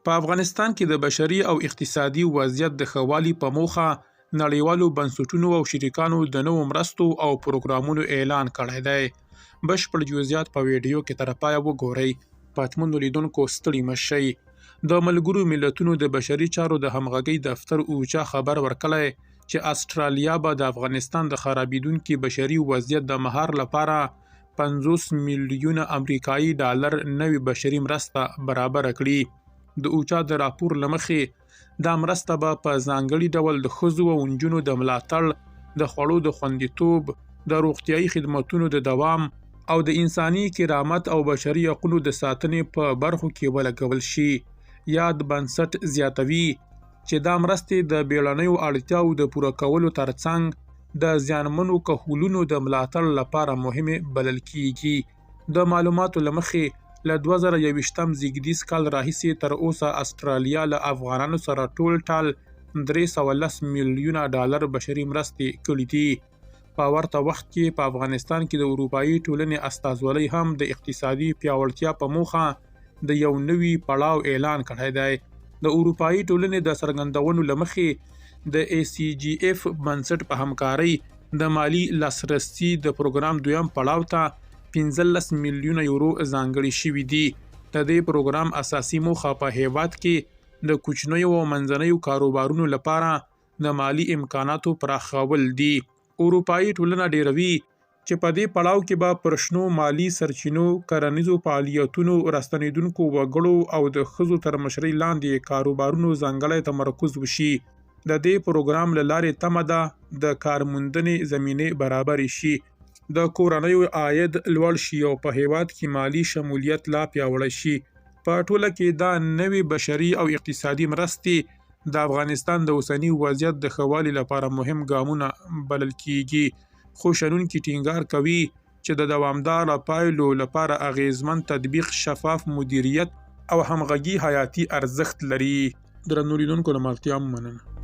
په افغانستان کې د بشري او اقتصادي وضعیت د ښه والي په موخه نړیوالو بنسټونو او شریکانو د نوو مرستو او پروګرامونو اعلان کړی دی. بشپړ جزئیات په ویډیو کې تر پایه وګورئ. پاتمنو لیدونکو ستړي مه شئ. د ملګرو ملتونو د بشري چارو د همغږۍ دفتر اوچا خبر ورکړی چې استرالیا به د افغانستان د خرابېدونکي بشري وضعیت د مهار لپاره 50 میلیونه امریکایي ډالر نوې بشري مرسته برابر کړي. د اوچا د راپور له مخې دا مرسته به په ځانګړي ډول د ښځو او نجونو د ملاتړ، د خوړو د خوندیتوب، د روغتیایي خدماتونو د دوام او د انساني کرامت او بشري حقوقو د ساتنې په برخو کې ولګول شي. یاد بنسټ زیاتوي چې دا مرستې د بیړنیو اړتیاوو د پوره کولو ترڅنګ د زیانمنو کهولونو د ملاتړ لپاره مهمې بلل کیږي. د معلوماتو له مخې له 2021 زیږدیز کال راهیسې تر اوسه استرالیا له افغانانو سره ټول 310 میلیونه ډالر بشري مرستې کړي دي. په ورته وخت کې په افغانستان کې د اروپایي ټولنې استازولۍ هم د اقتصادي پیاوړتیا په موخه د یو نوي پړاو اعلان کړی دی. د اروپایي ټولنې د څرګندونو له مخې د ACGF بنسټ په همکارۍ د مالی لاسرسي د پروګرام دویم پړاو ته 15 میلیونه یورو ځانګړي شوي دي. د دې پروګرام اساسي موخه په هیواد کې د کوچنیو او منځنیو کاروبارونو لپاره د مالی امکاناتو پراخول دي. اروپایي ټولنه ډیروي چې په دې پړاو کې به پر شنو مالی سرچینو، کرنیزو فعالیتونو، راستنیدونکو وګړو او د ښځو تر مشرۍ لاندې کاروبارونو ځانګړی تمرکز وشي. د دې پروګرام له لارې تمه ده د کارموندنې زمینې برابرې شي، د کورنیو عاید لوړ شي او په هیواد کې مالی شمولیت لا پیاوړی شي. په ټوله کې دا نوې بشري او اقتصادي مرستې د افغانستان د اوسني وضعیت د ښه والي لپاره مهم ګامونه بلل کیږي. خو شنونکي ټینګار کوي چې د دوامداره پایلو لپاره اغیزمن تطبیق، شفاف مدیریت او همغږي حیاتي ارزښت لري. درنو لیدونکو له ملتیا مننه.